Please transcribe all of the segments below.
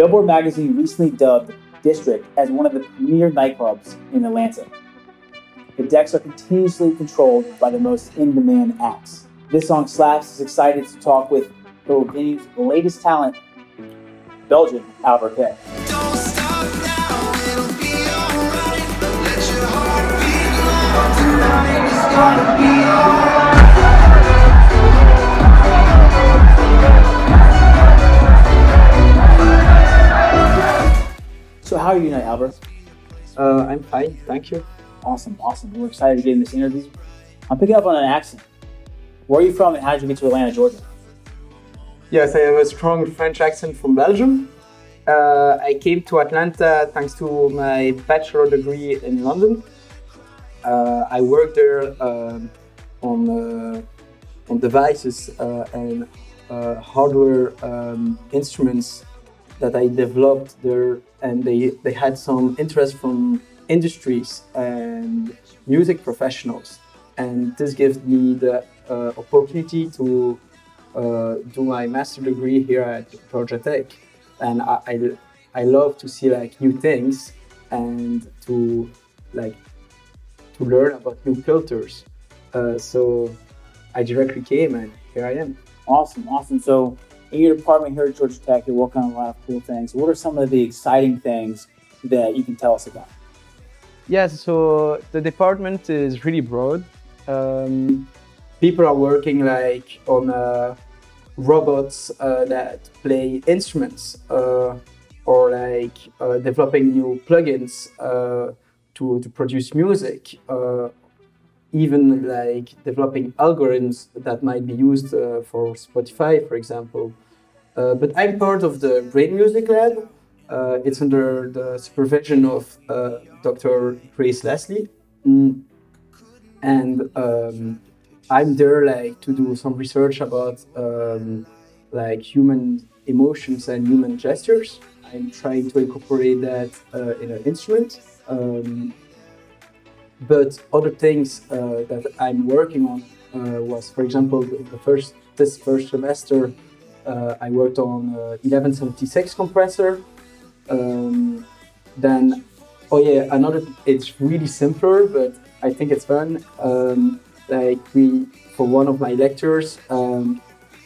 Billboard magazine recently dubbed District as one of the premier nightclubs in Atlanta. The decks are continuously controlled by the most in-demand acts. This Song Slaps is excited to talk with the venue's latest talent, Belgian-born. Don't stop now, it'll be alright. Let your heart beat loud tonight. It's gonna be alright. So how are you tonight, Albert? I'm fine, thank you. Awesome. We're excited to get in this interview. I'm picking up on an accent. Where are you from and how did you get to Atlanta, Georgia? Yes, I have a strong French accent from Belgium. I came to Atlanta thanks to my bachelor degree in London. I worked there on devices and hardware instruments that I developed there, and they had some interest from industries and music professionals, and this gives me the opportunity to do my master degree here at Georgia Tech, and I love to see like new things and to learn about new cultures. So I directly came and here I am. Awesome. So in your department here at Georgia Tech, you're working on a lot of cool things. What are some of the exciting things that you can tell us about? Yes, so the department is really broad. People are working like on robots that play instruments or like developing new plugins to produce music. Even like developing algorithms that might be used for Spotify, for example. But I'm part of the Brain Music Lab. It's under the supervision of Dr. Grace Leslie. And I'm there like to do some research about like human emotions and human gestures. I'm trying to incorporate that in an instrument. But other things that I'm working on was, for example, this first semester, I worked on 1176 compressor. Then, it's really simpler, but I think it's fun. For one of my lectures,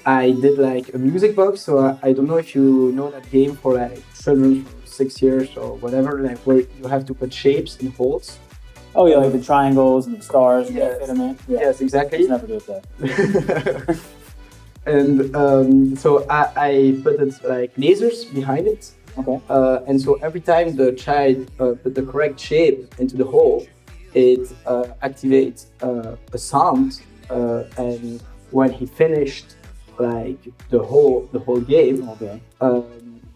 I did like a music box. So I don't know if you know that game for like children from 6 years or whatever, like where you have to put shapes in holes. Oh yeah, like the triangles and the stars. Yes. Fit them in. Yeah. Yes, exactly. It's never good at that. And so I put it like lasers behind it. Okay. And so every time the child put the correct shape into the hole, it activates a sound. And when he finished like the whole game, Okay.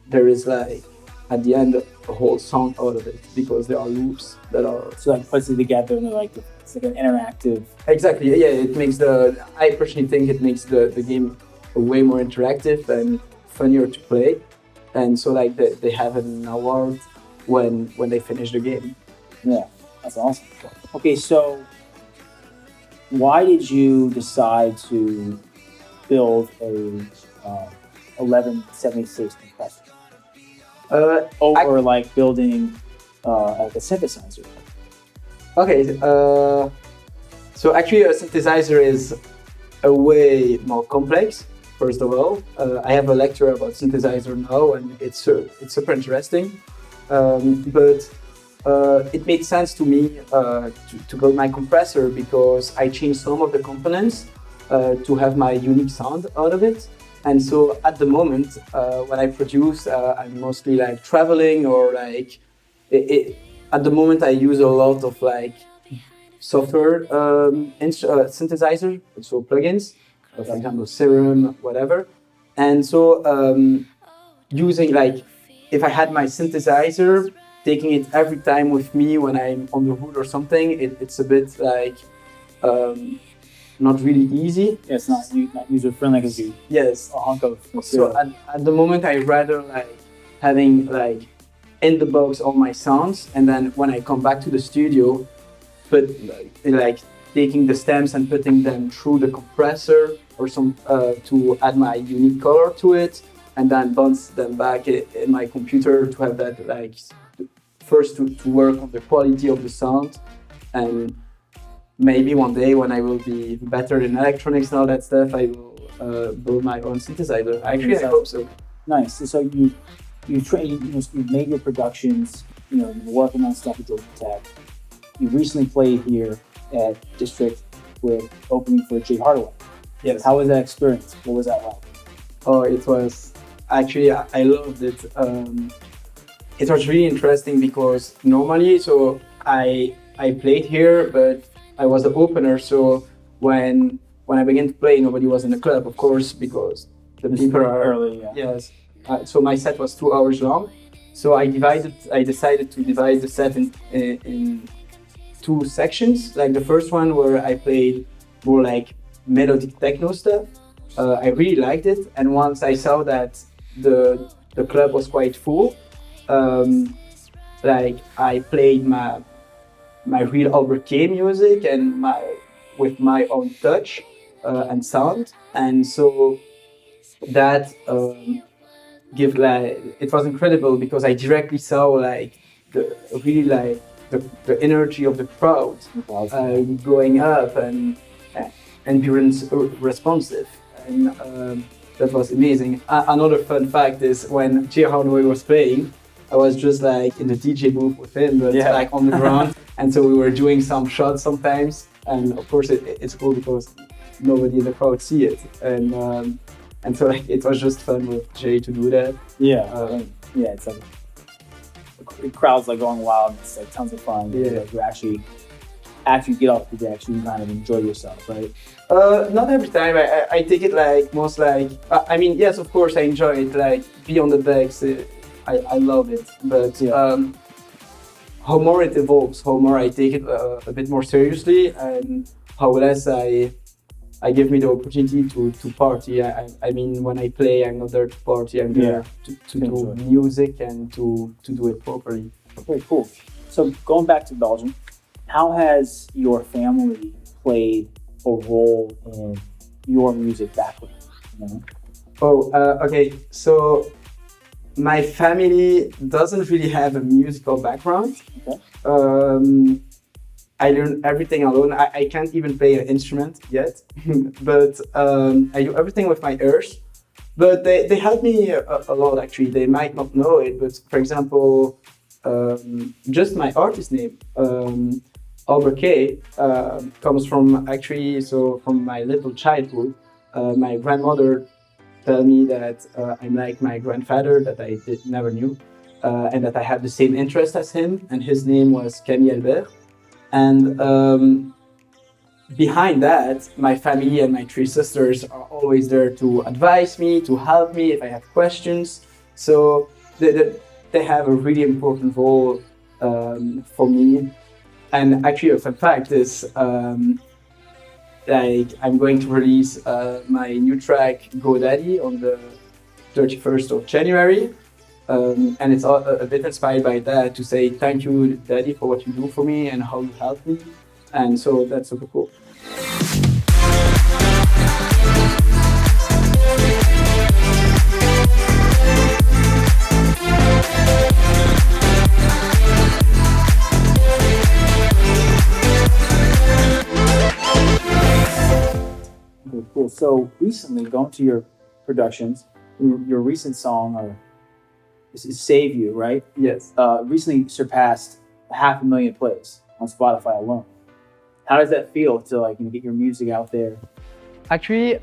there is like at the end a whole song out of it because there are loops that are So like puts it together and it's like an interactive. exactly, yeah. It makes I personally think it makes the game way more interactive and funnier to play, and so like they have an award when they finish the game. Yeah, that's awesome. Okay, so why did you decide to build a 1176 compressor? Over like building like a synthesizer. Okay, so actually a synthesizer is a way more complex. First of all, I have a lecture about synthesizer now, and it's super interesting. But it made sense to me to build my compressor because I changed some of the components to have my unique sound out of it. And so at the moment, when I produce, I'm mostly like traveling or like at the moment I use a lot of like software synthesizer, so plugins, for example, Serum, whatever. And so using like, if I had my synthesizer, taking it every time with me when I'm on the road or something, it's a bit like not really easy. Yeah, it's not user friendly because you Yes. a hunk of. So at the moment, I rather like having like in the box all my sounds, and then when I come back to the studio, put like taking the stems and putting them through the compressor or some to add my unique color to it, and then bounce them back in my computer to have that like first to work on the quality of the sound, and maybe one day when I will be better in electronics and all that stuff, I will build my own synthesizer. Actually, I hope so. Nice. So you made your productions. You're working on stuff at Georgia Tech. You recently played here at District with opening for Jay Hardaway. Yes. How was that experience? What was that like? Oh, it was actually, I loved it. It was really interesting because normally, so I played here, but I was the opener. So when I began to play, nobody was in the club, of course, because the people are early. Yeah. Yes. So my set was 2 hours long. So I decided to divide the set in two sections. Like the first one where I played more like melodic techno stuff. I really liked it, and once I saw that the club was quite full, like I played my real Alber-k music and with my own touch and sound, and so that give like it was incredible because I directly saw like the energy of the crowd going up and be responsive, and that was amazing. Another fun fact is when Jay Hardaway was playing, I was just like in the DJ booth with him, but like on the ground, and so we were doing some shots sometimes, and of course it's cool because nobody in the crowd see it, and so like it was just fun with Jay to do that. Yeah, it's like the crowd's like going wild. It's like tons of fun. Yeah, you actually get off the deck, you kind of enjoy yourself, right? Not every time. I take it like most like I mean, yes, of course I enjoy it. Like be on the decks, I love it. But how more it evolves, how more I take it a bit more seriously, and how less I give me the opportunity to party. I mean, when I play, I'm not there to party. I'm there to do music and to do it properly. Very cool. So going back to Belgium, how has your family played a role in your music background? You know? Okay. So my family doesn't really have a musical background. Okay. I learned everything alone. I can't even play an instrument yet, but I do everything with my ears. But they help me a lot, actually. They might not know it, but for example, just my artist name, Alber-k, comes from actually, so from my little childhood. My grandmother told me that I'm like my grandfather that I never knew, and that I have the same interest as him, and his name was Albert. And behind that, my family and my three sisters are always there to advise me, to help me if I have questions. So they have a really important role for me. And actually, a fun fact is, like I'm going to release my new track "GoDaddy" on the 31st of January. And it's a bit inspired by that, to say thank you, Daddy, for what you do for me and how you help me. And so that's super cool. Okay, cool. So recently, going to your productions, your recent song is "Save You," right? Yes. Recently surpassed 500,000 plays on Spotify alone. How does that feel to get your music out there? Actually,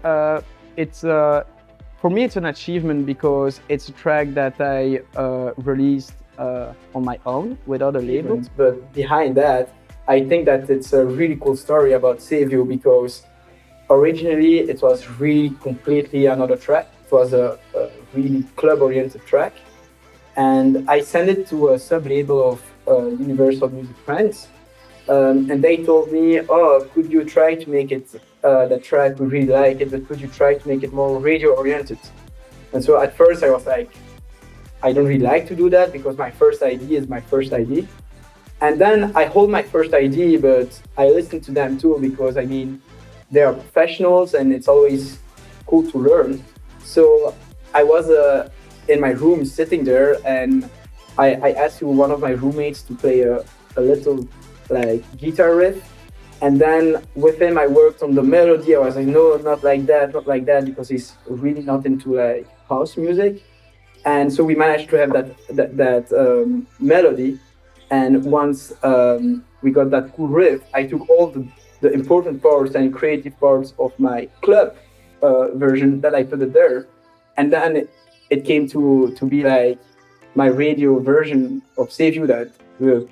it's for me it's an achievement because it's a track that I released on my own with other labels. But behind that, I think that it's a really cool story about Save You, because originally it was really completely another track. It was a really club-oriented track. And I sent it to a sub-label of Universal Music France. And they told me, oh, could you try to make it, that track, we really like it, but could you try to make it more radio-oriented? And so at first I was like, I don't really like to do that because my first idea is my first idea. And then I hold my first idea, but I listen to them too, because I mean, they are professionals and it's always cool to learn. So I was in my room sitting there, and I asked one of my roommates to play a little like guitar riff, and then with him I worked on the melody. I was like, no, not like that, because he's really not into like house music, and so we managed to have that melody. And once we got that cool riff, I took all the important parts and creative parts of my club version that I put it there, and then it came to be like my radio version of Save You that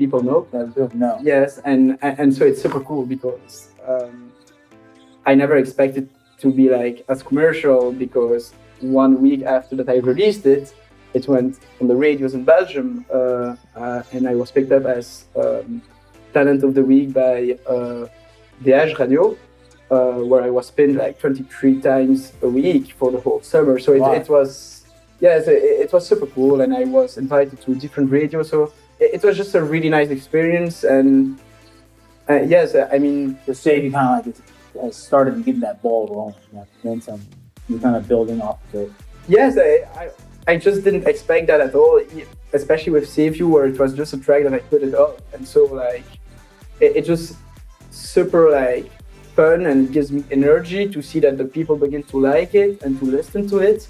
people know. No. Yes, and so it's super cool because I never expected to be like as commercial, because 1 week after that I released it, it went on the radios in Belgium, and I was picked up as Talent of the Week by Jeaux Radio, where I was pinned like 23 times a week for the whole summer. So it was, yes, it was super cool, and I was invited to different radios. So it was just a really nice experience, and yes, I mean, So say you kind of like started getting that ball rolling, then some. You're kind of building off of it. yes, I just didn't expect that at all, especially with Save You, where it was just a track that I put it up, and so like it just super like fun, and gives me energy to see that the people begin to like it and to listen to it,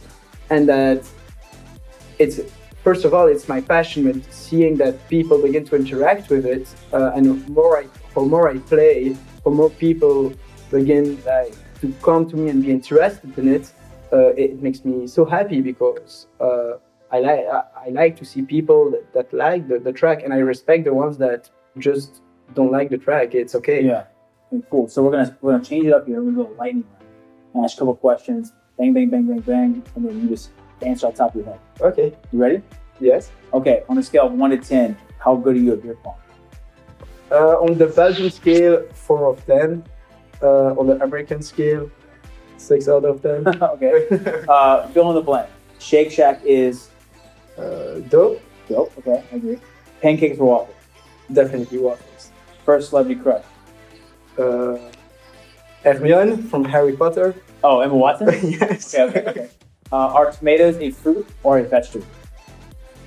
and that it's, first of all, it's my passion with seeing that people begin to interact with it, and the more I play, the more people begin like to come to me and be interested in it. It makes me so happy, because I like to see people that like the track, and I respect the ones that just don't like the track. It's okay. Yeah. Cool. So we're gonna change it up here. We're gonna go lightning round. Ask a couple questions. Bang, bang, bang, bang, bang, and then you just answer on top of your head. Okay. You ready? Yes. Okay. On a scale of 1 to 10, how good are you at beer pong? On the Belgian scale, 4 of 10. On the American scale, 6 out of 10. Okay. Fill in the blank. Shake Shack is Dope. dope. Okay, I agree. Pancakes or waffles? Definitely waffles. First celebrity crush? Hermione from Harry Potter. Oh, Emma Watson? Yes. Okay. Are tomatoes a fruit or a vegetable?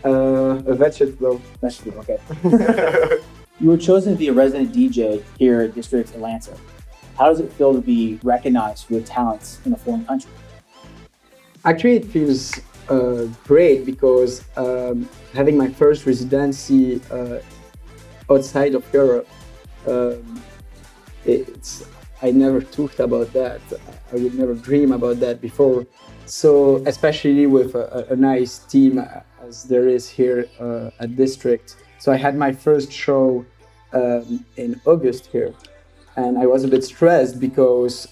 A vegetable. Vegetable, okay. You were chosen to be a resident DJ here at District Atlanta. How does it feel to be recognized for your talents in a foreign country? Actually, it feels great, because having my first residency outside of Europe, I never thought about that. I would never dream about that before. So especially with a nice team as there is here at District. So I had my first show in August here, and I was a bit stressed because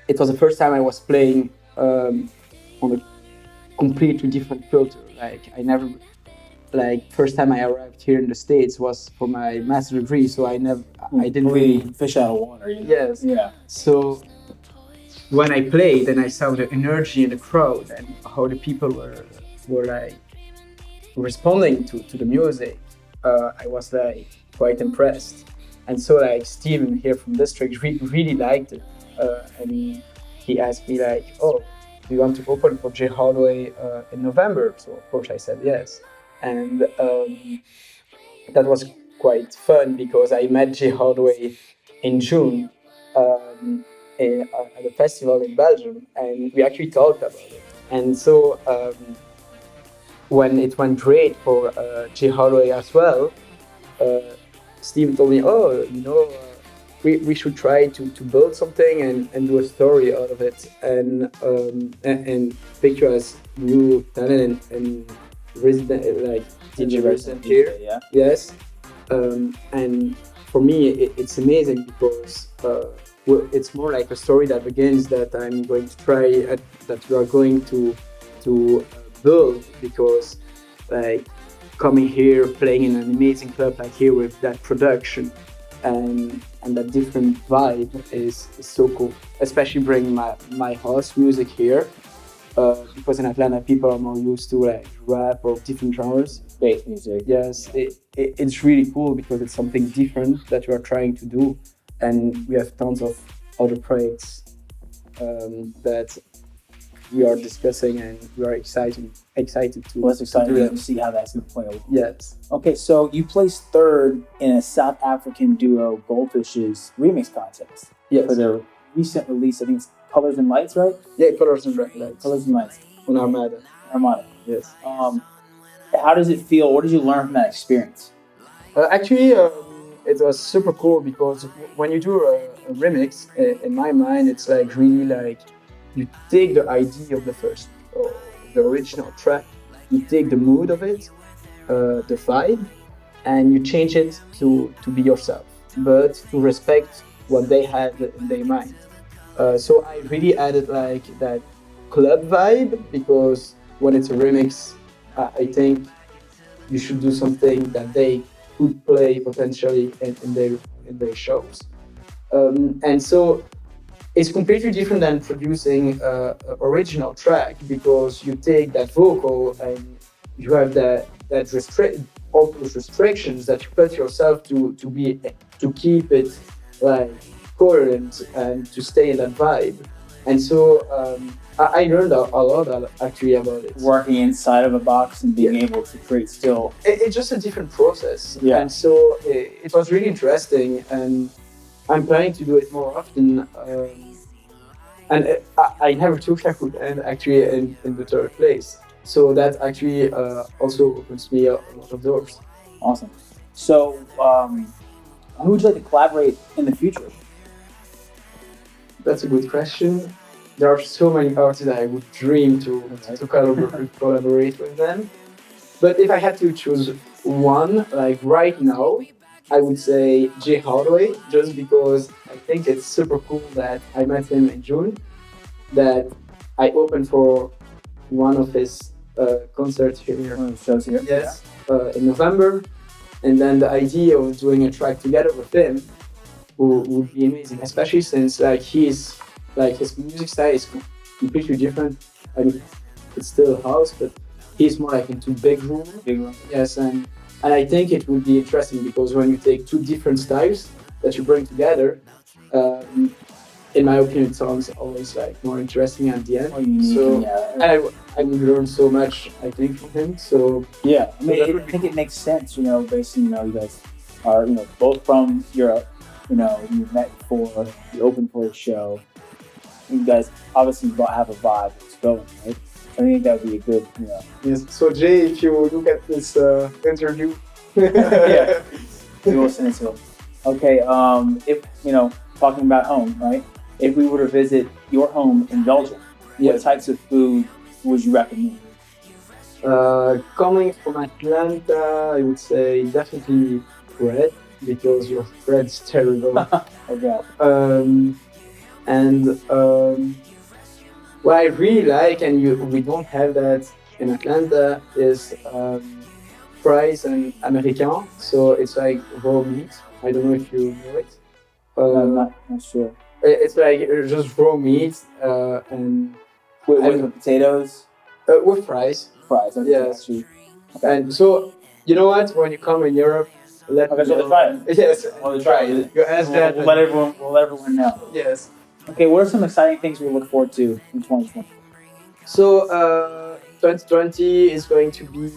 it was the first time I was playing on a completely different culture. Like first time I arrived here in the States was for my master's degree, so I didn't really fish out of water. Yes. Yeah. So when I played and I saw the energy in the crowd and how the people were like responding to the music, I was like quite impressed. And so like Steven here from District really liked it, and he asked me like, oh, do you want to open for Jeaux in November? So of course I said yes. And that was quite fun, because I met Jeaux in June at a festival in Belgium, and we actually talked about it. And so when it went great for Jeaux as well, Steve told me, oh, we should try to build something and do a story out of it, and picture as new talent and resident, like DJ resident here. Yeah. Yes. And for me, it's amazing, because it's more like a story that begins that I'm going to try that we are going to build, because like coming here, playing in an amazing club like here with that production and that different vibe is so cool. Especially bringing my house music here, because in Atlanta people are more used to like rap or different genres. Bass music. Yes, it's really cool, because it's something different that we are trying to do, and we have tons of other projects that we are discussing, and we are excited to. Well, that's exciting do to that. see how that's going to play out. Yes. Okay, so you placed third in a South African duo Goldfish's remix contest Yes. for their recent release. I think it's Colors and Lights, right? Yeah, Colors and Lights. Colors and Lights. On Armada. Armada. Yes. How does it feel? What did you learn from that experience? Actually, it was super cool because when you do a remix, in my mind, it's like really like you take the idea of the first, or the original track, you take the mood of it, the vibe, and you change it to be yourself, but to respect what they had in their mind. So I really added like that club vibe because when it's a remix, I think you should do something that they could play potentially in their shows. And so it's completely different than producing an original track because you take that vocal and you have all those restrictions that you put yourself to keep it like coherent and to stay in that vibe. And so I learned a lot actually about it. Working inside of a box and being able to create still. It's just a different process. Yeah. And so it was really interesting, and I'm planning to do it more often. And I never took I would end actually in the third place. So that actually also opens me a lot of doors. Awesome. So, who would you like to collaborate in the future? That's a good question. There are so many artists that I would dream to collaborate with them. But if I had to choose one, like right now, I would say Jeaux, just because I think it's super cool that I met him in June, that I opened for one of his concerts here. One of the shows here? Yes, in November. And then the idea of doing a track together with him would be amazing, especially since like his music style is completely different. I mean, it's still house, but he's more like into big room. Big room. Yes, and I think it would be interesting because when you take two different styles that you bring together, in my opinion, it sounds always like more interesting at the end. More unique, So yeah. and I would learn so much, I think, from him. So Yeah, I mean, that I would be think it makes sense, based on, you guys are, both from Europe, you met before, you opened for a show. You guys obviously have a vibe that's going, right? I think that would be a good, yes. So Jay, if you look at this interview, Yeah. We will send it to him. Okay, if, talking about home, right? If we were to visit your home in Belgium, what Yes. types of food would you recommend? Coming from Atlanta, I would say definitely bread because your bread's terrible. Okay. What I really like, and we don't have that in Atlanta, is fries and American. So it's like raw meat. I don't know if you know it. I'm not sure. It's like just raw meat and With potatoes, with fries. fries. Okay, Yes. actually. And so, you know what? When you come in Europe, let Okay, me so know. let's try it. Yes, Well, try it. You ask that. We'll let everyone know. Yes. Okay, what are some exciting things we look forward to in 2020? So 2020 is going to be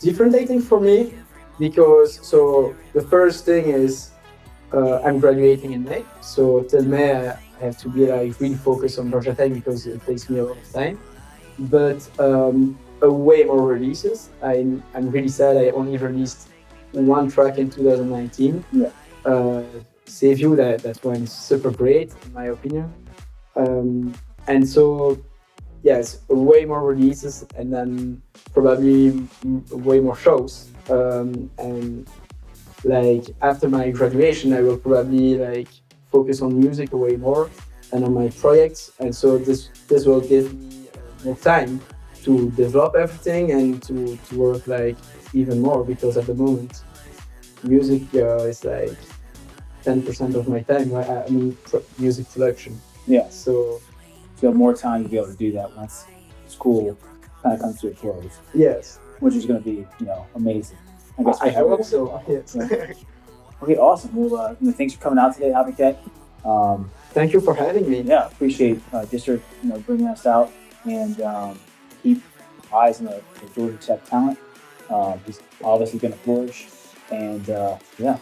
different, I think, for me because the first thing is I'm graduating in May. So till May I have to be like really focused on Georgia Tech because it takes me a lot of time. But way more releases. I'm really sad I only released one track in 2019. Yeah. Save You, that went super great in my opinion. And so yes, way more releases and then probably way more shows. And like after my graduation, I will probably like focus on music way more and on my projects. And so this will give me more time to develop everything and to work like even more because at the moment music is like 10% of my time. I mean music production. Yeah, So you have more time to be able to do that once school kind of comes to a close, yes, which is going to be, amazing. I guess I hope so. Yes. Okay, awesome. Well, thanks for coming out today, Alber-k. Thank you for having me. Yeah, appreciate District bringing us out and keep eyes on the Georgia Tech talent. He's obviously going to flourish, and yeah.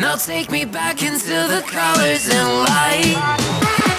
Now take me back into the colors and light.